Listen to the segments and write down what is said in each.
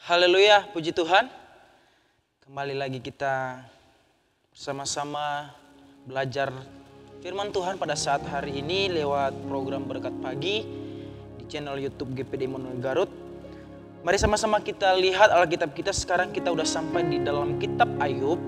Haleluya, puji Tuhan. Kembali lagi kita bersama-sama belajar firman Tuhan pada saat hari ini lewat program Berkat Pagi di channel YouTube GPD Immanuel Garut. Mari sama-sama kita lihat Alkitab kita. Sekarang kita udah sampai di dalam kitab Ayub.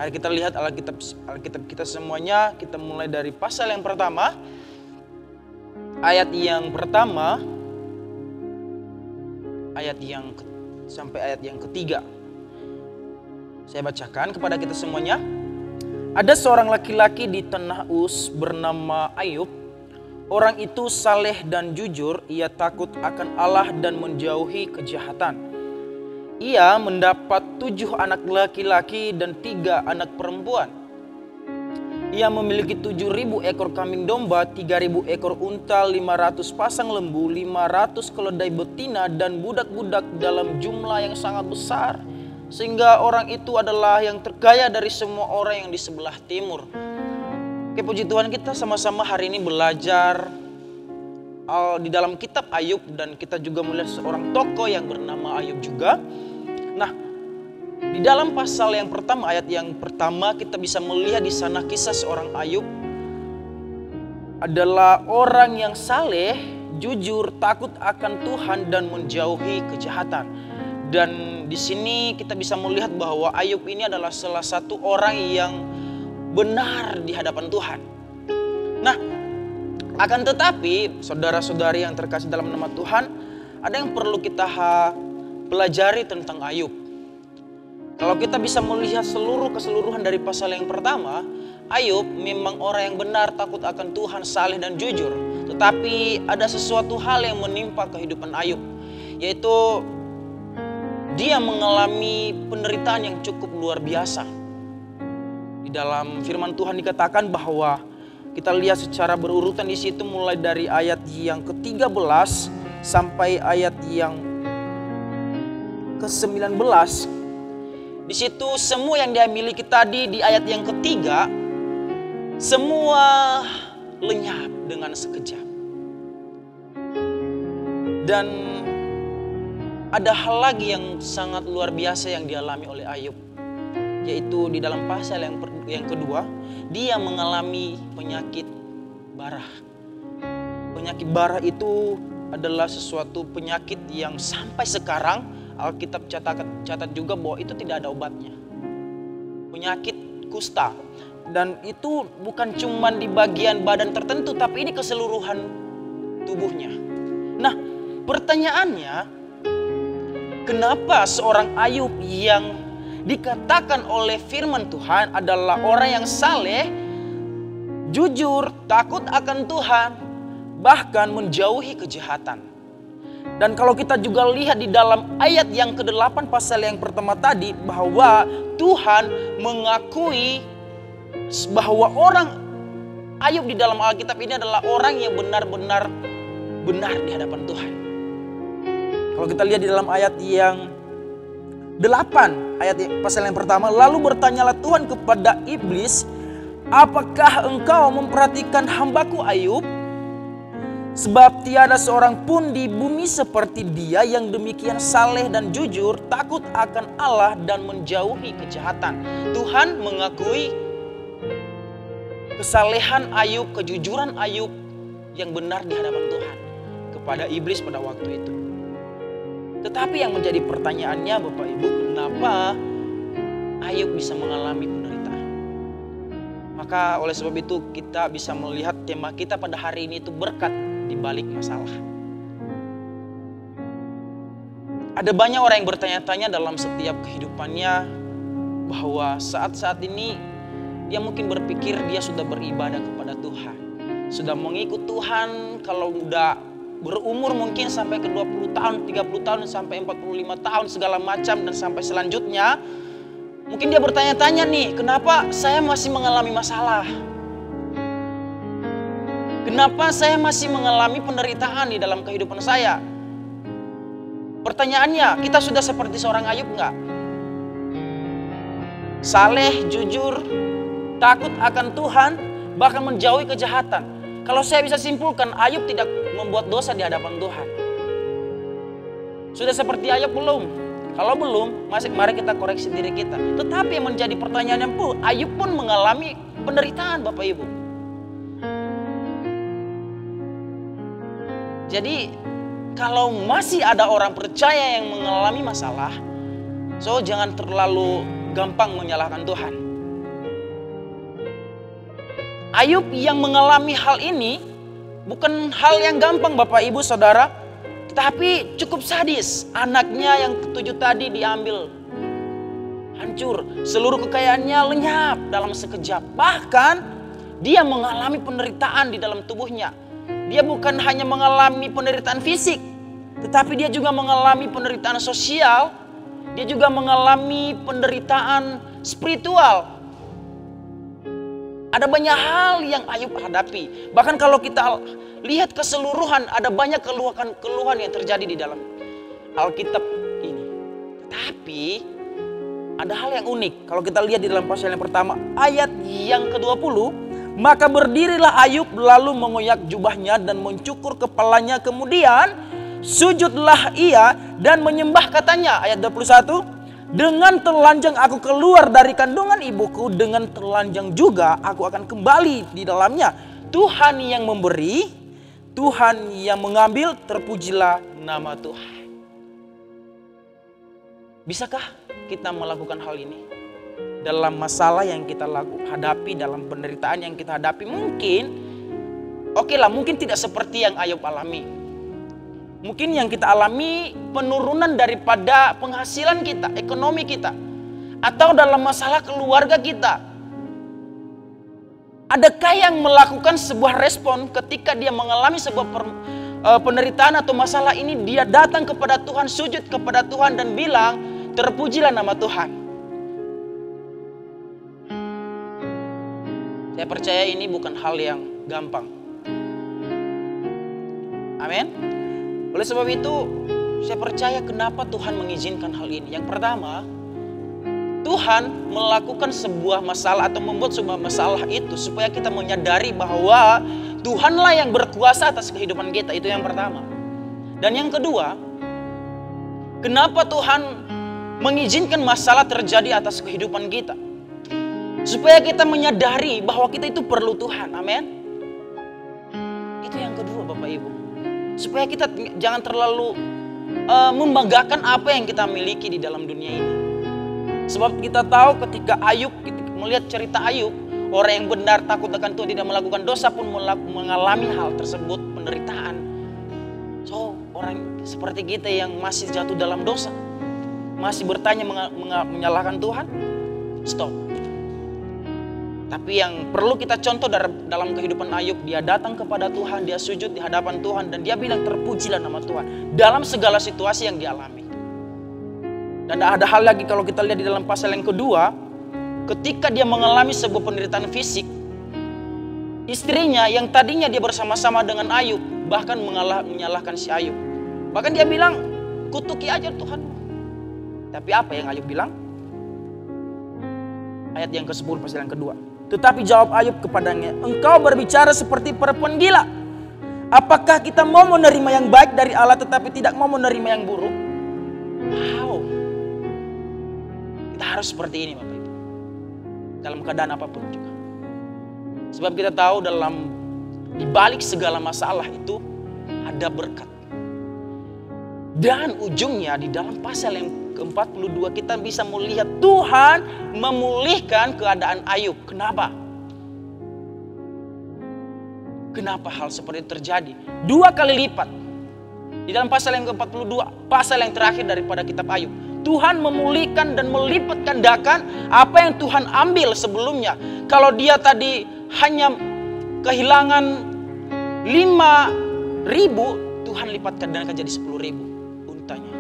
Mari kita lihat Alkitab kita semuanya. Kita mulai dari pasal yang pertama, ayat yang pertama, sampai ayat yang ketiga. Saya bacakan kepada kita semuanya. Ada seorang laki-laki di tanah Uz bernama Ayub. Orang itu saleh dan jujur, ia takut akan Allah dan menjauhi kejahatan. Ia mendapat 7 anak laki-laki dan 3 anak perempuan. Ia memiliki 7.000 ekor kambing domba, 3.000 ekor unta, 500 pasang lembu, 500 keledai betina, dan budak-budak dalam jumlah yang sangat besar. Sehingga orang itu adalah yang terkaya dari semua orang yang di sebelah timur. Oke, puji Tuhan, kita sama-sama hari ini belajar di dalam kitab Ayub. Dan kita juga melihat seorang tokoh yang bernama Ayub juga. Nah, di dalam pasal yang pertama, ayat yang pertama, kita bisa melihat di sana kisah seorang Ayub adalah orang yang saleh, jujur, takut akan Tuhan dan menjauhi kejahatan. Dan di sini kita bisa melihat bahwa Ayub ini adalah salah satu orang yang benar di hadapan Tuhan. Nah, akan tetapi saudara-saudari yang terkasih dalam nama Tuhan, ada yang perlu kita pelajari tentang Ayub. Kalau kita bisa melihat keseluruhan dari pasal yang pertama, Ayub memang orang yang benar, takut akan Tuhan, saleh dan jujur. Tetapi ada sesuatu hal yang menimpa kehidupan Ayub, yaitu dia mengalami penderitaan yang cukup luar biasa. Di dalam firman Tuhan dikatakan bahwa kita lihat secara berurutan di situ mulai dari ayat yang ke-13 sampai ayat yang ke-19. Di situ semua yang dia miliki tadi di ayat yang ketiga, semua lenyap dengan sekejap. Dan ada hal lagi yang sangat luar biasa yang dialami oleh Ayub, yaitu di dalam pasal yang kedua, dia mengalami penyakit barah. Penyakit barah itu adalah sesuatu penyakit yang sampai sekarang Alkitab catat juga bahwa itu tidak ada obatnya. Penyakit kusta. Dan itu bukan cuma di bagian badan tertentu, tapi ini keseluruhan tubuhnya. Nah, pertanyaannya, kenapa seorang Ayub yang dikatakan oleh firman Tuhan adalah orang yang saleh, jujur, takut akan Tuhan, bahkan menjauhi kejahatan. Dan kalau kita juga lihat di dalam ayat yang ke-8 pasal yang pertama tadi, bahwa Tuhan mengakui bahwa orang Ayub di dalam Alkitab ini adalah orang yang benar-benar benar di hadapan Tuhan. Kalau kita lihat di dalam ayat yang 8, ayat pasal yang pertama, lalu bertanyalah Tuhan kepada iblis, apakah engkau memperhatikan hambaku Ayub? Sebab tiada seorang pun di bumi seperti dia yang demikian saleh dan jujur, takut akan Allah dan menjauhi kejahatan. Tuhan mengakui kesalehan Ayub, kejujuran Ayub yang benar di hadapan Tuhan kepada iblis pada waktu itu. Tetapi yang menjadi pertanyaannya, Bapak Ibu, kenapa Ayub bisa mengalami penderitaan? Maka oleh sebab itu kita bisa melihat tema kita pada hari ini itu berkat di balik masalah. Ada banyak orang yang bertanya-tanya dalam setiap kehidupannya bahwa saat-saat ini dia mungkin berpikir dia sudah beribadah kepada Tuhan, sudah mengikut Tuhan. Kalau udah berumur mungkin sampai ke 20 tahun, 30 tahun, sampai 45 tahun segala macam dan sampai selanjutnya, mungkin dia bertanya-tanya nih, kenapa saya masih mengalami masalah? Kenapa saya masih mengalami penderitaan di dalam kehidupan saya? Pertanyaannya, kita sudah seperti seorang Ayub enggak? Saleh, jujur, takut akan Tuhan, bahkan menjauhi kejahatan. Kalau saya bisa simpulkan, Ayub tidak membuat dosa di hadapan Tuhan. Sudah seperti Ayub belum? Kalau belum, mari kita koreksi diri kita. Tetapi yang menjadi pertanyaannya pun, Ayub pun mengalami penderitaan, Bapak Ibu. Jadi kalau masih ada orang percaya yang mengalami masalah, so jangan terlalu gampang menyalahkan Tuhan. Ayub yang mengalami hal ini bukan hal yang gampang, Bapak Ibu Saudara, tapi cukup sadis. Anaknya yang ketujuh tadi diambil, hancur, seluruh kekayaannya lenyap dalam sekejap. Bahkan dia mengalami penderitaan di dalam tubuhnya. Dia bukan hanya mengalami penderitaan fisik, tetapi dia juga mengalami penderitaan sosial. Dia juga mengalami penderitaan spiritual. Ada banyak hal yang Ayub hadapi. Bahkan kalau kita lihat keseluruhan, ada banyak keluhan yang terjadi di dalam Alkitab ini. Tetapi ada hal yang unik. Kalau kita lihat di dalam pasal yang pertama, ayat yang ke-20. Maka berdirilah Ayub lalu mengoyak jubahnya dan mencukur kepalanya. Kemudian sujudlah ia dan menyembah, katanya. Ayat 21. Dengan telanjang aku keluar dari kandungan ibuku, dengan telanjang juga aku akan kembali di dalamnya. Tuhan yang memberi, Tuhan yang mengambil, terpujilah nama Tuhan. Bisakah kita melakukan hal ini? Dalam masalah yang kita hadapi, dalam penderitaan yang kita hadapi, mungkin mungkin tidak seperti yang Ayub alami. Mungkin yang kita alami penurunan daripada penghasilan kita, ekonomi kita, atau dalam masalah keluarga kita. Adakah yang melakukan sebuah respon ketika dia mengalami sebuah penderitaan atau masalah ini, dia datang kepada Tuhan, sujud kepada Tuhan dan bilang, terpujilah nama Tuhan. Saya percaya ini bukan hal yang gampang. Amin. Oleh sebab itu, saya percaya kenapa Tuhan mengizinkan hal ini. Yang pertama, Tuhan melakukan sebuah masalah atau membuat sebuah masalah itu supaya kita menyadari bahwa Tuhanlah yang berkuasa atas kehidupan kita. Itu yang pertama. Dan yang kedua, kenapa Tuhan mengizinkan masalah terjadi atas kehidupan kita? Supaya kita menyadari bahwa kita itu perlu Tuhan. Amin. Itu yang kedua, Bapak Ibu. Supaya kita jangan terlalu membanggakan apa yang kita miliki di dalam dunia ini. Sebab kita tahu ketika Ayub, melihat cerita Ayub, orang yang benar takut akan Tuhan, tidak melakukan dosa pun mengalami hal tersebut, penderitaan. So, orang seperti kita yang masih jatuh dalam dosa, masih bertanya menyalahkan Tuhan, stop. Tapi yang perlu kita contoh dalam kehidupan Ayub, dia datang kepada Tuhan, dia sujud di hadapan Tuhan, dan dia bilang terpujilah nama Tuhan dalam segala situasi yang dialami. Dan ada hal lagi kalau kita lihat di dalam pasal yang kedua, ketika dia mengalami sebuah penderitaan fisik, istrinya yang tadinya dia bersama-sama dengan Ayub, bahkan menyalahkan si Ayub. Bahkan dia bilang, kutuki aja Tuhan. Tapi apa yang Ayub bilang? Ayat yang ke-10 pasal yang kedua. Tetapi jawab Ayub kepadanya, engkau berbicara seperti perempuan gila. Apakah kita mau menerima yang baik dari Allah tetapi tidak mau menerima yang buruk? Wow. Kita harus seperti ini, Bapak Ibu. Dalam keadaan apapun juga. Sebab kita tahu di balik segala masalah itu ada berkat. Dan ujungnya di dalam pasal yang ke-42 kita bisa melihat Tuhan memulihkan keadaan Ayub. Kenapa? Kenapa hal seperti itu terjadi? 2 kali lipat. Di dalam pasal yang ke-42, pasal yang terakhir daripada kitab Ayub, Tuhan memulihkan dan melipat gandakan apa yang Tuhan ambil sebelumnya. Kalau dia tadi hanya kehilangan 5.000, Tuhan lipat gandakan jadi 10.000 untanya.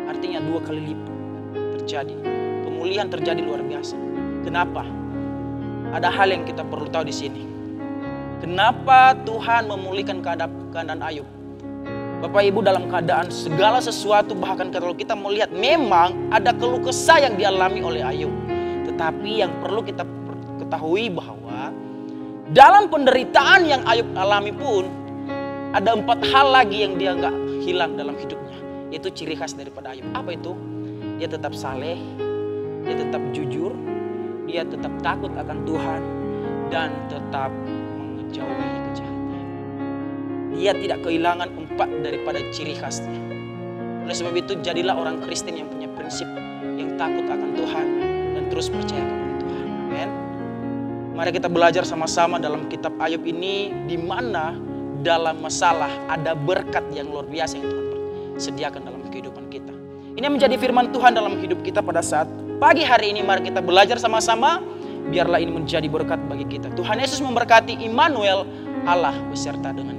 Artinya 2 kali lipat terjadi. Pemulihan terjadi luar biasa. Kenapa? Ada hal yang kita perlu tahu di sini. Kenapa Tuhan memulihkan keadaan Ayub? Bapak Ibu, dalam keadaan segala sesuatu, bahkan kalau kita melihat memang ada keluh kesah yang dialami oleh Ayub. Tetapi yang perlu kita ketahui bahwa dalam penderitaan yang Ayub alami pun ada 4 hal lagi yang dia nggak hilang dalam hidupnya. Itu ciri khas daripada Ayub. Apa itu? Dia tetap saleh, dia tetap jujur, dia tetap takut akan Tuhan, dan tetap menjauhi kejahatan. Dia tidak kehilangan 4 daripada ciri khasnya. Oleh sebab itu jadilah orang Kristen yang punya prinsip, yang takut akan Tuhan dan terus percaya kepada Tuhan. Amen. Mari kita belajar sama-sama dalam kitab Ayub ini, di mana dalam masalah ada berkat yang luar biasa yang Tuhan sediakan dalam kehidupan kita. Ini menjadi firman Tuhan dalam hidup kita pada saat pagi hari ini. Mari kita belajar sama-sama, biarlah ini menjadi berkat bagi kita. Tuhan Yesus memberkati. Immanuel, Allah beserta dengan